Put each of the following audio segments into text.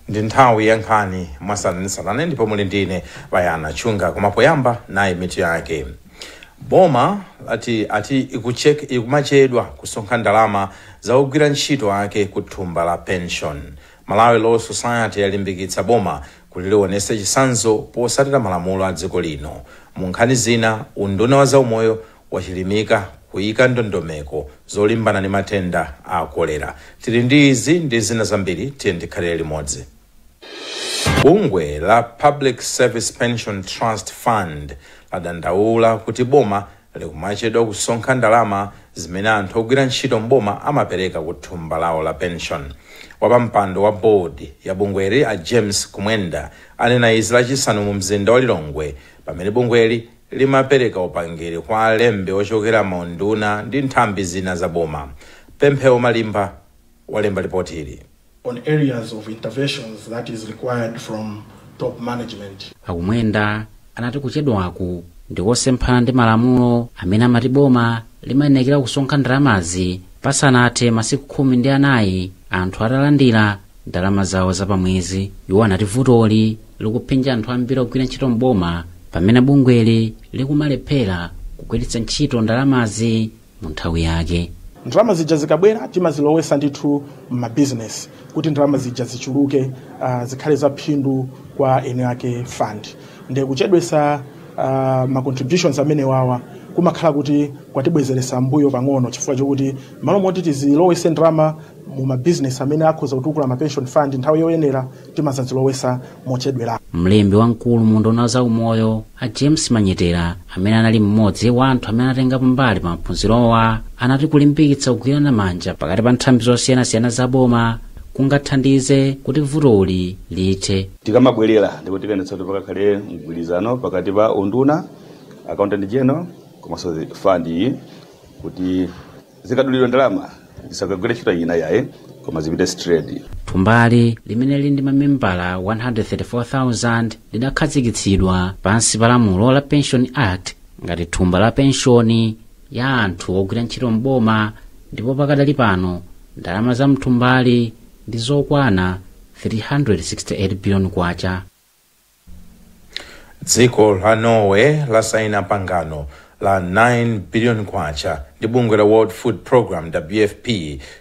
ndi nthawi ya nkhani mwasalanitsatane ndipo muli ndine Bayana Chunga kumapoyamba naye mitu yake. Boma ati ikumachedwa kusonkha ndalama za ogwira ntchito ake ku thumba la pension. Malawi Law Society yalimbikitsa boma kuti lionetse chitsanzo posatira malamulo a dziko lino. Mu nkhani zina, unduna wa zaumoyo wachilimika kuyika ndondomeko zolimbana ndi matenda a kolera. Tili ndi izi ndi zina zambiri, tiye tikhalire limodzi. Bungwe la Public Service Pension Trust Fund ladandaula kuti boma likumachedwa kusonkha ndalama zimene anthu ogwira ntchito mboma amapereka ku thumba lawo la pension. Wapampando wa board ya bungweli a James Kumwenda anena izi lachisanu mu mzinda wa Lilongwe pamene bungweli limapereka upangiri kwa alembe ochokera maunduna ndi nthambi zina za boma. Pemphero Malimba walemba ripoti hili. On areas of interventions that is required from top management. Akumwenda anati kuchedwaku ndikosemphana ndi malamulo amene amati boma limayenekera kusonkha ndalamazi pasanathe masiku 14 anthu atalandira ndalama zawo zapamwezi. Iwo anati vutoli likuphinja anthu ambiri ogwira ntchito mboma pamene bungweli likumalephera kugwiritsa ntchito ndalamazi mu nthawi yake. Ndalama zija zikabwera timazilowesa ndithu m'mabusiness kuti ndalama zija zichuluke zikhale za phindu kwa ene yake fund. Ndiye kuchedwesa ma contributions amene wawa kumakhala kuti kwatibwezeresa mbuyo pang'ono chifukwa chokuti malo moti tizilowese ndalama mu mabusiness amene akhoza kutukula ma pension fund nthawi yoyenera timazazilowesa mochedwera. Mlembi wamkulu mu unduna wa zaumoyo a James Manyetera amene anali mmodzi wa anthu amene anatengapo mbali pa maphunzirowa anati kulimbikitsa kugwirana manja pakati pa nthambi zosiyanasiyana za boma kungathandize kuti vutoli lithe. Tikamabwerera ndipo tikanetsa kuti pakakhale mgwirizano pakati pa unduna, accountant general komanso fund iyi kuti zikadulidwa ndalama zisakagwire ntchito ina yaye koma zipite straight. Thumbali limene lili ndi mamembala 134,000 lidakhazikitsidwa pansi pa lamulo la Pension Act ngati thumba la pensioni ya anthu ogwira ntchito mboma, ndipo pakadali pano ndalama za mthumbali ndi zokwana 368 billion kwacha. Dziko la Norway lasaina pangano la 9 billion kwacha ndi bungwe la World Food Program WFP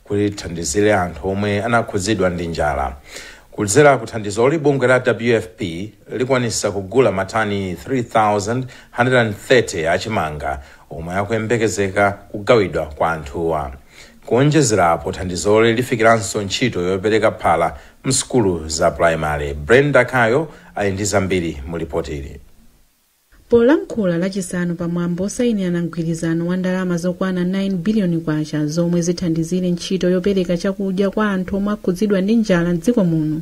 kuti lithandizire anthu omwe anakhudzidwa ndi njala. Kudzera kuthandizoli bungwe la WFP likwanisa kugula matani 3,130 achimanga omwe akuyembekezeka kugawidwa kwa anthuwa. Kuonjezerapo thandizoli lifikiranso ntchito yopereka phala msukulu za primary. Brenda Kayo ali ndi zambiri mu ripoti ili. Polankhula lachisanu pamwambo osayinirana mgwirizano wa ndalama zokwana 9 billion kwacha zomwe zithandizire ntchito yopereka chakudya kwa anthu omwe akhudzidwa ndi njala m'dziko muno,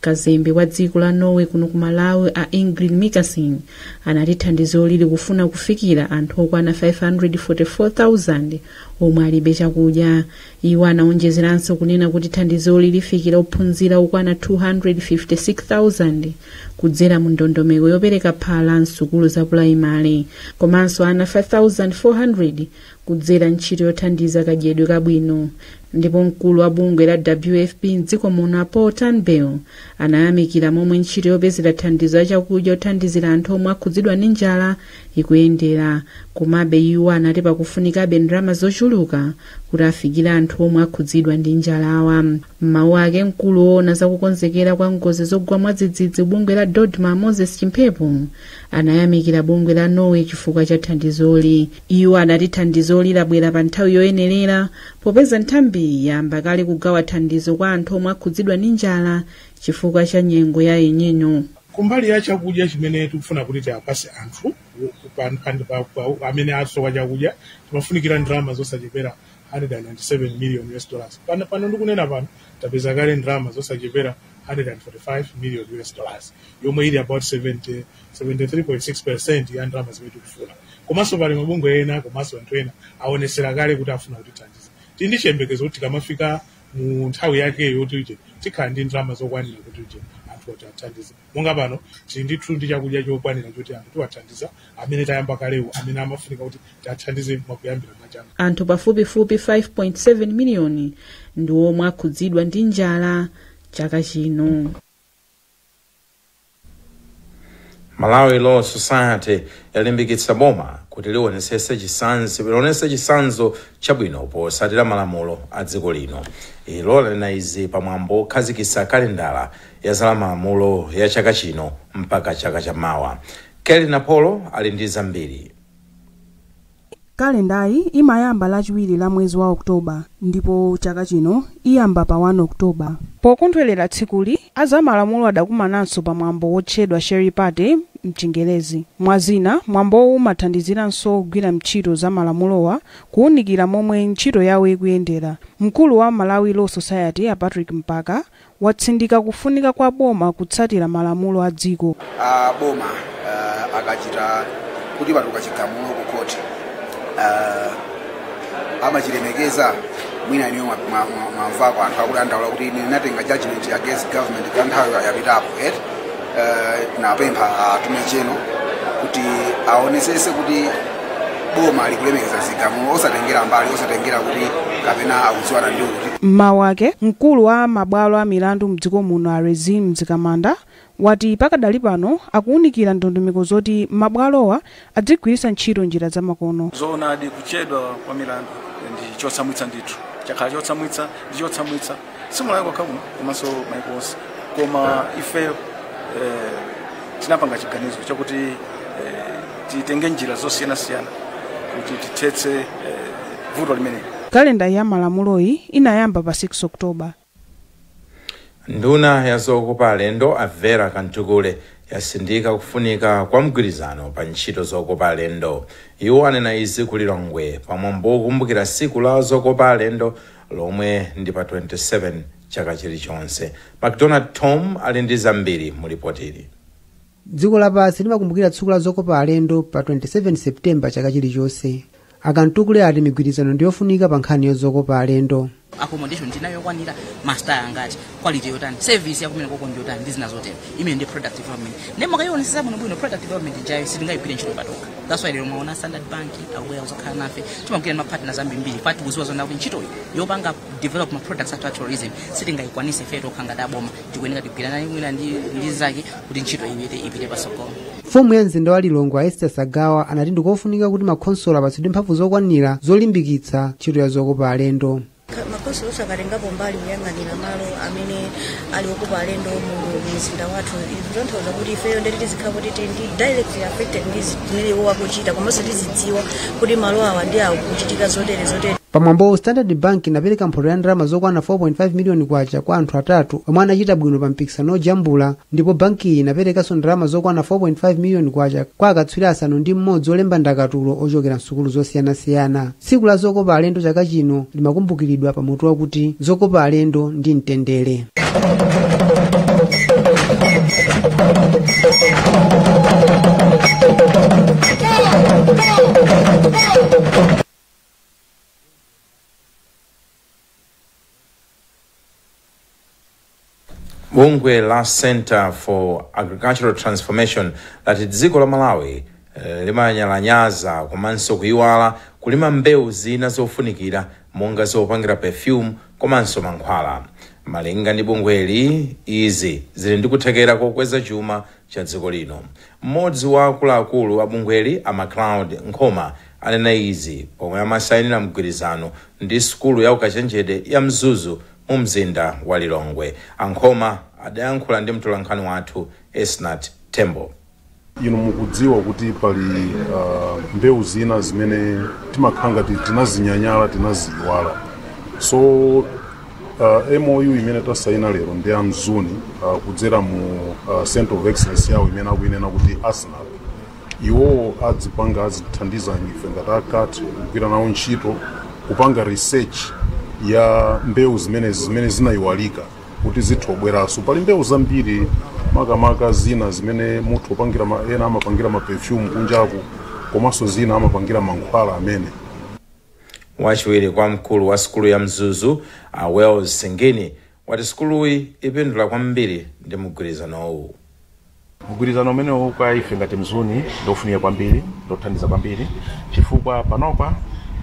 kazembe wa dziko la Norway kuno ku Malawi a Ingrid Mikasin anati thandizo lili kufuna kufikira anthu okwana 544,000 omwe alibe chakudya. Iwo anaonjezeranso kunena kuti thandizo lilifikira ophunzira okwana 256,000 kudzera mu ndondomeko yopereka phala msukulu za primary, komanso ana 5,400 kudzera ntchito yothandiza kadyedwe kabwino. Ndipo mkulu wa bungwe la WFP m'dziko muno Paul Turnbull anayamikira momwe ntchito yopezera thandizo la chakudya yothandizira anthu omwe akhudzidwa ndi njala ikuyendera. Komabe iwo anati pakufunikabe ndalama zochuluka kuti afikire anthu omwe akhudzidwa ndi njalawa. M'mawu ake mkulu woona zakukonzekera kwa ngozi zogwa mwadzidzidzi bungwe la Dodma Moses Chimphepo anayamikira bungwe la Norway chifukwa cha thandizoli. Iwo anati thandizoli labwera pa nthawi yoyenerera popeza nthambi yamba kale kugawa thandizo kwa anthu omwe akhudzidwa ndi njala chifukwa cha nyengo ya El-Nino. Kumbali ya chakudya chimene tikufuna kuti tiapase anthu amene asowa chakudya timafunikira ndalama zosachepera $197 million. Pano ndikunena pano tapeza kale ndalama zosachepera $145 million, yomwe ili about 73.6% ya ndalama zimene tikufuna. Komanso pali mabungwe ena komanso anthu ena aonesera kale kuti afuna kutithandiza. Tindi chiyembekezo kuti tikamafika mu nthawi yake yoti tikhala ndi ndalama zokwanira kuti anthu atithandize. Monga pano tili ndi thundi chakudya chokwanira kuti anthu tiwathandiza amene tayamba kalewo amene amafunika kuti tiwathandize mwakuyambira machana. Anthu pafupifupi 5.7 miliyoni ndi omwe akhudzidwa ndi njala chaka chino. Malawi Law Society yalimbikitsa boma kuti lionetse chisanzo chabwino potsatira malamulo a dziko lino. Ilo lanena izi pamwambo okhazikitsa kalendala ya malamulo ya chaka chino mpaka chaka chamawa. Kelly Napolo ali ndi zambiri. Kalendayi imayamba lachiwiri la mwezi wa Oktoba ndipo chaka chino iyamba pa 1 Oktoba. Pokondwerera tsikuli azamalamulo adakumananso pamwambo wotchedwa Sherry Party mchingerezi. Mwazina mwambowu umathandiziranso kugwira ntchito za malamulowa kuwunikira momwe ntchito yawo ikuyendera. Mkulu wa Malawi Law Society a Patrick Mpaka watsindika kufunika kwa boma kutsatira malamulo a dziko. Boma akachita kuti patuka chigamulo ku court amachilemekeza mwina niyo mwamva kwa anthu akudandaula kuti natenga judgment against government kanthawi yapitapo napempha atume cheno kuti aonesese kuti boma likulemekeza zigamulo osatengera mbali osatengera kuti kapena akudziwana ndiwo kuti mmawake mkulu wa mabwalo a milandu mdziko muno a Rezim Mdzikamanda wati pakadali pano akuwunikira ndondomeko zoti mabwalowa adzigwiritsa ntchito njira zamakono. Zoonadi kuchedwa kwa milandu ndi chotsamwitsa ndithu chakhala chotsamwitsa ndi chotsamwitsa simulayi kwakha kuno komanso maikosi koma ife tinapanga chiganizo chakuti titenge njira zosiyanasiyana kuti tithetse vuto limeneli. Kalenda ya malamuloyi inayamba pa 6 Oktoba. Nduna ya zokopa alendo a Vera Kantukule yasindika kufunika kwa mgwirizano pa ntchito zokopa alendo. Iwo anena izi ku Lilongwe pamwambo wokumbukira tsiku la zokopa alendo lomwe ndi pa 27 chaka chilichonse. McDonald Tom ali ndi zambiri mu ripotili. Dziko lapansi limakumbukira tsiku la zokopa alendo pa 27 Septemba chaka chilichonse. Akantukule ati migwirizano ndiyofunika pa nkhani yozokopa alendo. Accommodation ndinayo kwanira master angati quality yotani service yakumene koko ndiyotani ndizina zotero imene ndi product development nemaka yonse sabwino bwino product development jayo sitingayipire ntchito patoka. That's why lero mwaona Standard Bank aware uzakhala nafe timagwira ma partners ambiri pati kuziwa zona kuti ntchito yopanga develop ma products at tourism sitingayikwanise feto khanga daboma tikuyenera tigwirana mwina ndi zake kuti ntchito ipite pasokolo. Mfumu ya mzinda wa Lilongwe Esther Sagawa anati ndikofunika kuti makhonsolo apatsidwe mphamvu zokwanira zolimbikitsa ntchito ya zokopa alendo. Makhonsolo sakatengapo mbali kuyang'anira malo amene ali okopa alendo mu mzinda wathu. Izonthoza kuti ifeyo ndeti tizikhala kuti ndi directly affected ndi zimene iwo akuchita komanso tizidziwa kuti malo awa ndi akuchitika zotere. Pamwambo Standard Bank inapereka mphoto ya ndalama zokwana 4.5 miliyoni kwacha kwa anthu atatu omwe anachita bwino pa mpikisano ojambula, ndipo banki iyi inaperekanso ndalama zokwana 4.5 miliyoni kwacha kwa akatswiri asanu ndi mmodzi olemba ndakatulo ochokera nsukulu zosiyanasiyana. Tsiku la zokopa alendo chaka chino limakumbukiridwa pamutu wakuti zokopa alendo ndi mtendere. Bungwe la Center for Agricultural Transformation lati dziko la Malawi limanyalanyaza komanso kuyiwala kulima mbewu zina zofunikira monga zopangira perfume komanso mankhwala. Malinga ndi bungweli izi zili ndi kuthekera kokweza chuma cha dziko lino. Mmodzi wa akuluakulu a bungweli a MacLeod Nkhoma anena izi pomwe amasayinira mgwirizano ndi sukulu ya ukachenjede ya Mzuzu mu mzinda wa Lilongwe. Ankhoma adayankhula ndi mtolankhani wathu Esnat Tembo. Inu mukudziwa kuti pali mbewu zina zimene timakhanga tinazinyanyala tinaziyiwala. So MOU imene tasayina lero ndi amzuni kudzera mu Center of Excellence yawo imene akuinena kuti ASNAP. Iwo adzipanga azithandiza ife ngati akati kugwira nawo ntchito kupanga research ya mbewu zimene zinayiwalika kuti zithobweraso. Pali mbewu zambiri makamaka zina zimene munthu opangira ena amapangira ma perfume kunjaku komanso zina amapangira mankhwala amene. Wachiwiri kwa mkulu wa sukulu ya Mzuzu Wells Singini wati sukuluyi ipindula kwambiri ndi mgwirizanowu. Mgwirizano umenewu kwa ife ngati mzuni ndofunika kwambiri ndothandiza kwambiri chifukwa panopa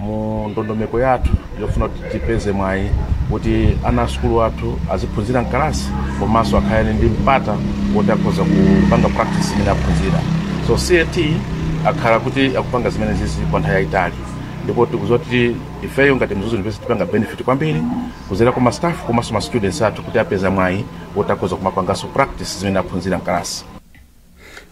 mu ndondomeko yathu yofuna kuti tipeze mwayi kuti ana asukulu athu aziphunzira mkalasi komanso akhale ndi mpata woti akhoza kupanga practice imene aphunzira. So CAT akhala kuti akupanga zimene zizi kwa nthawi yayitali, ndipo tikuzoti ifeyo ngati Mzuzu University tipanga benefit kwambiri kuzera kwa staff komanso ma students athu kuti apeza mwayi woti akhoza kumapanganso practice zimene aphunzira mkalasi.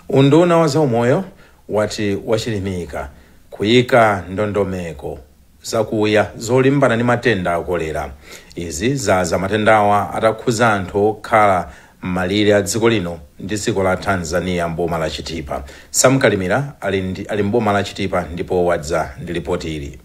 Unduna wa zaumoyo wati wachilimika kuyika ndondomeko zakuya zolimbana ndi matenda a kolera. Izi za matendawa atakhuza anthu okhala m'malire a dziko lino ndi dziko la Tanzania mboma la Chitipa. Sam Kalimira ali mboma la Chitipa ndipo wadza ndi ripoti ili.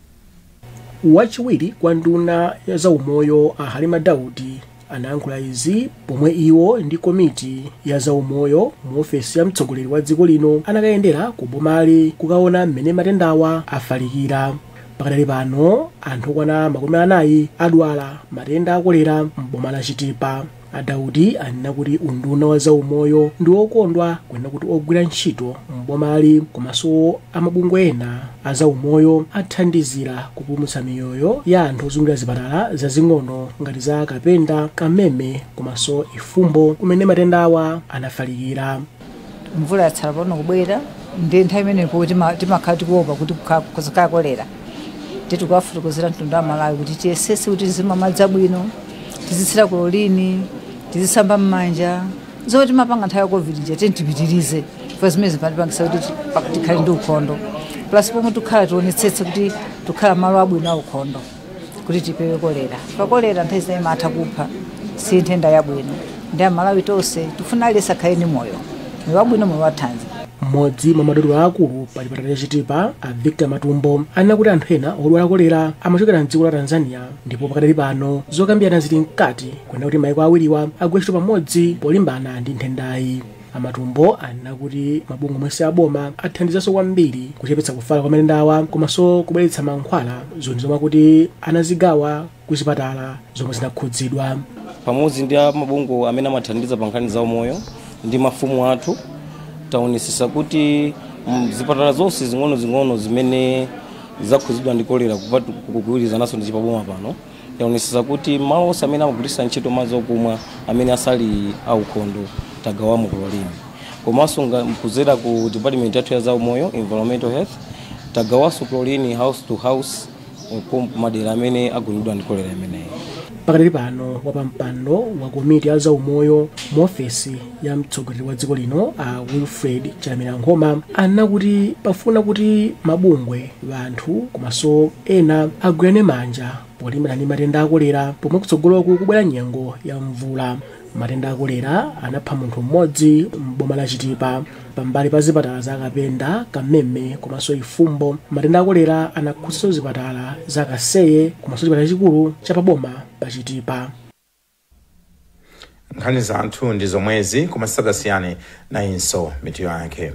Wachiwiri kwa nduna ya zaumoyo a Halima Daudi anayankhula izi pomwe iwo ndi komiti ya zaumoyo mu ofesi ya mtsogoleri wa dziko lino anakayendera ku bomali kukaona mmene matendawa afalikira. Pakadali pano anthu okwana 40 adwala matenda a kolera mboma la Chitipa. Daudi anena kuti unduna wa zaumoyo ndi wokondwa kwena kuti ogwira ntchito mbomali komanso amabungwe ena a zaumoyo athandizira kupulumutsa miyoyo ya anthu ozungulira zipatala zazing'ono ngati za Kapenda, Kameme komanso Ifumbo kumene matendawa anafalikira. Mvula yatsala pano kubwera ndi nthawi imenepo timakhala tikuopa kuti kuzakhala kolera. Tikuwafutukuzira mtundu wa Malawi kuti tiyesese kuti tizimwa madzi abwino, tizitsira kulolini, tizisamba m'manja. Zoti mapanga nthawi ya COVID nje tipitirize kwa zimene zimapangisa kuti tikhale ndi ukhondo. Plus pomwe tikhala tionetsetse kuti tikhala malo abwino a ukhondo kuti tipewe kolera. Kolera nthawi zinayi imatha kupha, si nthenda yabwino. Ndi Amalawi tonse tifuna aliyense akhale ndi moyo wabwino, moyo wathanzi. Mmodzi mwa madotolo akulu pa chipatala cha Chitipa a Victor Matumbo anena kuti anthu ena odwala kolera amachokera mdziko la Tanzania, ndipo pakadali pano zokambirana zili mkati kwena kuti mayiko awiriwa agwire ntchito pamodzi polimbana ndi nthendayi. Matumbo anena kuti mabungwe onse aboma athandizanso kwambiri kuchepetsa kufala kwa matendawa komanso kubweretsa mankhwala zomwe kuti anazigawa ku zipatala zomwe zinakhudzidwa. Pamodzi ndi mabungwe amene amathandiza pa nkhani zaumoyo ndi mafumu athu taonesesa kuti zipatala zonse zing'ono zimene zakhudzidwa ndi kolera kugwirizananso ndi chipaboma pano taonesesa kuti malo onse amene amagwiritsa ntchito madzi okumwa amene asali aukhondo tagawamo kulolini. Komanso kuzera ku department yathu ya zaumoyo environmental health tagawanso kulolini house to house madera amene agwidwa ndi kolera imeneyi. Pakadali pano wapampando wa komiti ya zaumoyo mu ofesi ya mtsogoleri wa dziko lino a Wilfred Chalamila Nkhoma anena kuti pafuna kuti mabungwe anthu komanso ena agwirane manja polimbana ndi matenda a kolera pomwe kutsogoloku kubwera nyengo ya mvula. Matenda a kolera anapha munthu mmodzi m'boma la Chitipa pambali pa zipatala za Kapenda, Kameme komanso Ifumbo. Matenda a kolera anakhudza zipatala za Kaseye komanso chipatala chikulu cha paboma pa Chitipa. Nkhani za anthu ndi zomwezi kumasadasiyane na inso mitu yake.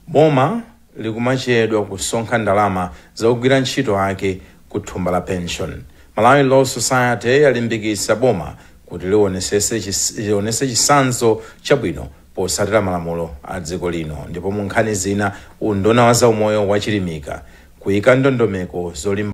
Boma likumachedwa kusonkha ndalama zogwira ntchito ake ku thumba la pension. Malawi Law Society yalimbikitsa boma kuti lionese chisanzo chabwino posatira malamulo a dziko lino. Ndipo mu nkhani zina unduna wa zaumoyo wachilimika kuyika ndondomeko zolimba